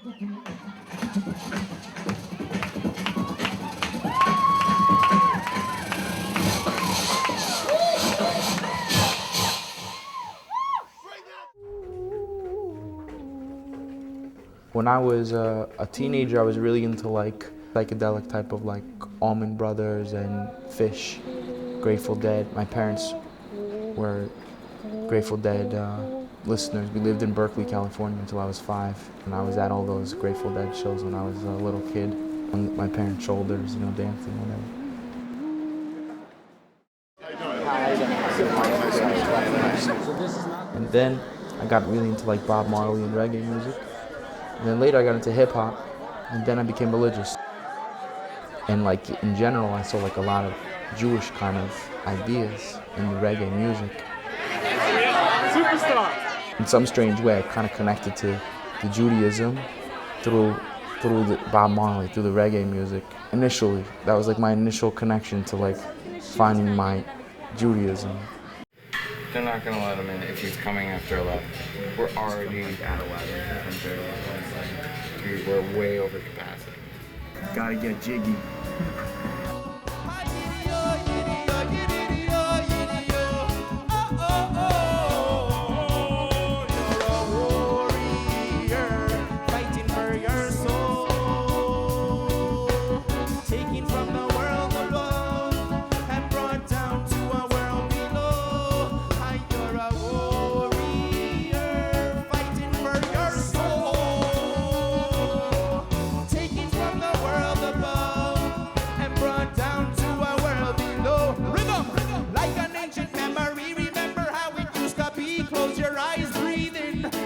When I was a teenager, I was really into like psychedelic type of like Allman Brothers and Fish, Grateful Dead. My parents were Grateful Dead listeners. We lived in Berkeley, California until I was 5, and I was at all those Grateful Dead shows when I was a little kid, on my parents' shoulders, you know, dancing, whatever. And then I got really into like Bob Marley and reggae music. And then later I got into hip hop, and then I became religious. And like in general, I saw like a lot of Jewish kind of ideas in the reggae music. Superstar! In some strange way, I kind of connected to Judaism through the Bob Marley, through the reggae music. Initially, that was like my initial connection to like finding my Judaism. They're not gonna let him in if he's coming after 11. We're already at 11. We're way over capacity. Gotta get jiggy.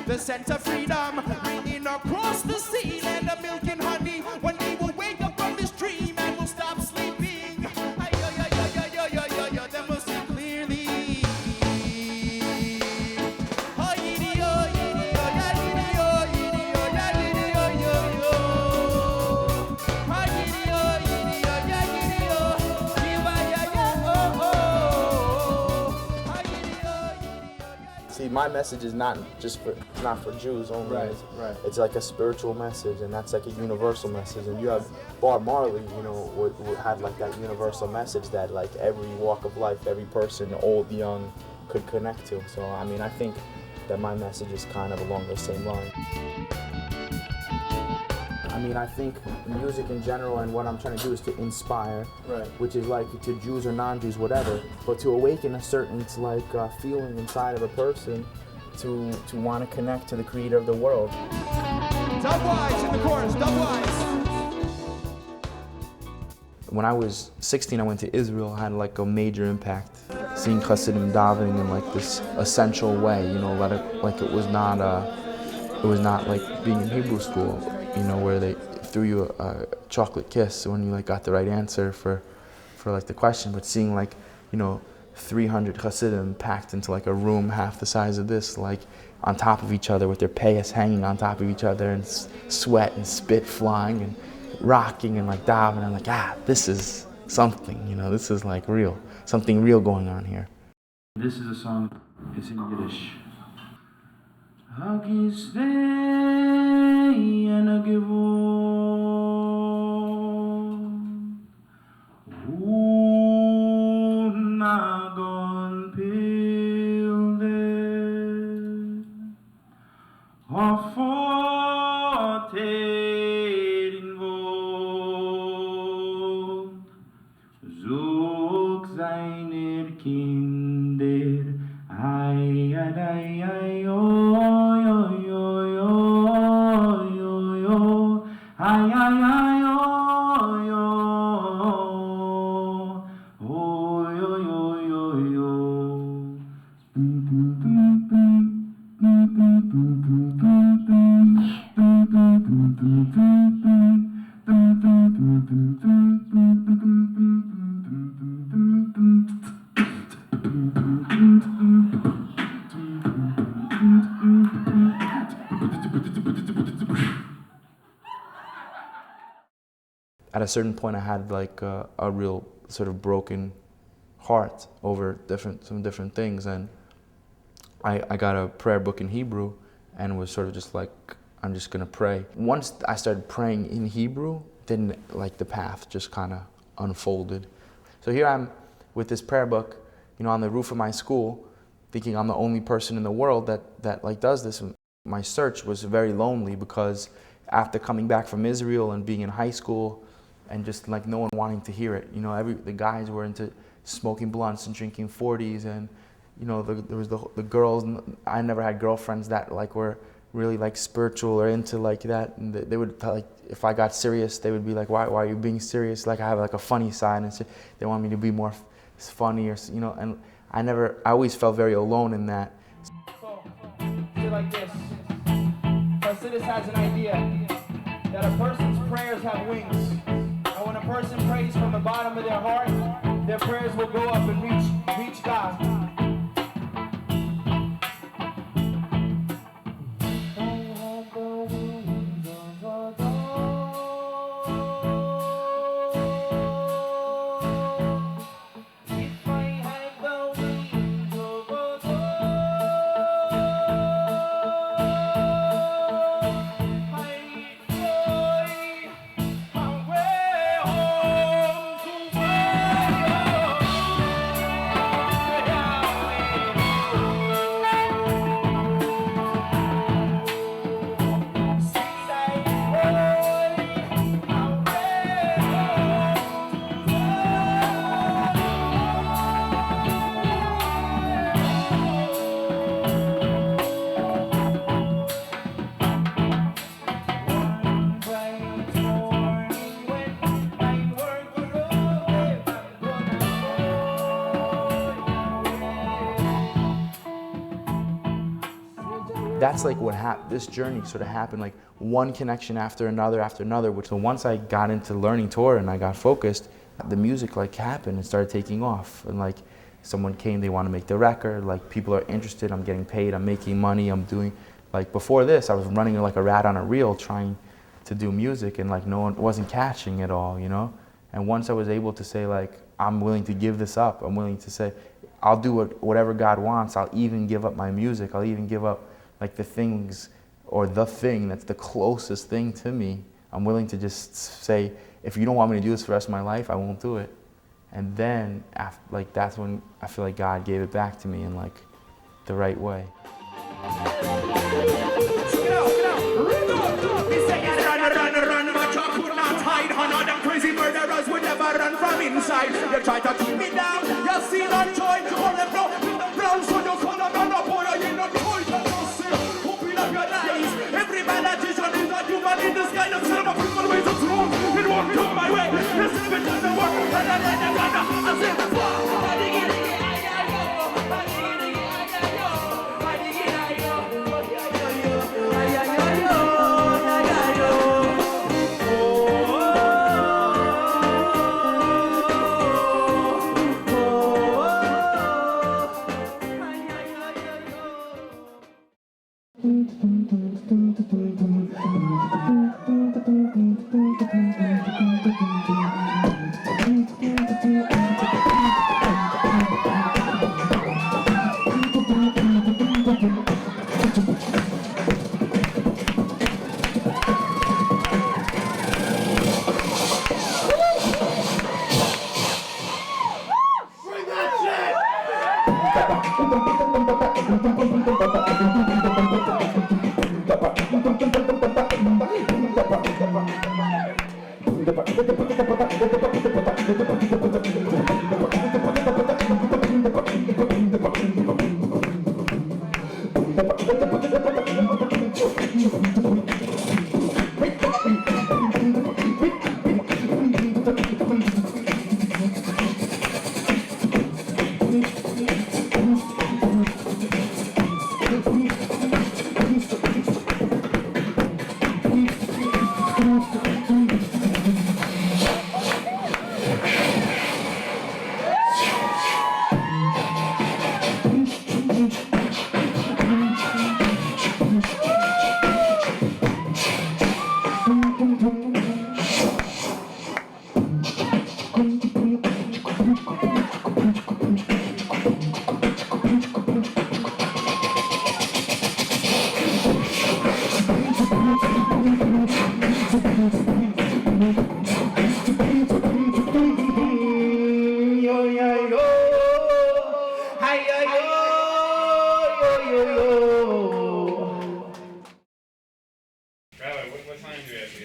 The sense of freedom ringing across the sea, land of milk and honey. One day we'll wake up from this dream and we'll stop sleeping. Then we'll see clearly. See, my message is not for Jews only. Right. It's like a spiritual message, and that's like a universal message. And you have Bob Marley, you know, would have like that universal message that like every walk of life, every person, old, young, could connect to. So I mean, I think that my message is kind of along those same lines. I mean, I think music in general, and what I'm trying to do is to inspire, which is like to Jews or non-Jews, whatever, but to awaken a certain like feeling inside of a person to want to connect to the creator of the world. Dubwise in the chorus, dubwise. When I was 16, I went to Israel. I had like a major impact, seeing Hasidim davening in like this essential way, you know, like it was not like being in Hebrew school, you know, where they threw you a chocolate kiss when you like got the right answer for like the question, but seeing like, you know, 300 Hasidim packed into like a room half the size of this, like on top of each other with their payas hanging on top of each other and sweat and spit flying and rocking and like davening. I'm like, this is something, you know, this is like real, something real going on here. This is a song, it's in Yiddish. At a certain point, I had like a real sort of broken heart over some different things, and I got a prayer book in Hebrew, and was sort of just like, I'm just gonna pray. Once I started praying in Hebrew, then like the path just kind of unfolded. So here I'm with this prayer book, on the roof of my school, thinking I'm the only person in the world that like does this. My search was very lonely because after coming back from Israel and being in high school and just like no one wanting to hear it, the guys were into smoking blunts and drinking 40s, and there was the girls. I never had girlfriends that like were really like spiritual or into like that, and they would like, if I got serious, they would be like, why are you being serious? Like I have like a funny side, and so they want me to be more funny, or and I always felt very alone in that. So, say like this. Hasidus has an idea that a person's prayers have wings. And when a person prays from the bottom of their heart, their prayers will go up and reach God. That's like what happened. This journey sort of happened, like one connection after another, which once I got into learning Torah and I got focused, the music like happened and started taking off. And like someone came, they want to make the record, like people are interested, I'm getting paid, I'm making money, I'm doing, like before this, I was running like a rat on a reel trying to do music, and like no one wasn't catching it all, And once I was able to say like, I'm willing to give this up, I'm willing to say, I'll do whatever God wants, I'll even give up my music, I'll even give up like the things or the thing that's the closest thing to me. I'm willing to just say, if you don't want me to do this for the rest of my life, I won't do it. And then after, like that's when I feel like God gave it back to me in like the right way. Crazy murderers would never run from inside. You try to keep me down, you see that joy. On the brown, so you call up on the border, you know, toy to yourself. Open up your eyes. Every malediction is a human in the sky. The serve of people ways of wrong. It won't come my way. The servant doesn't work. And I say the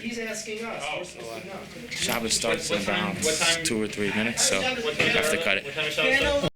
He's asking us. We're supposed to know. Shabbos starts in about 2 or 3 minutes, so I have to cut it.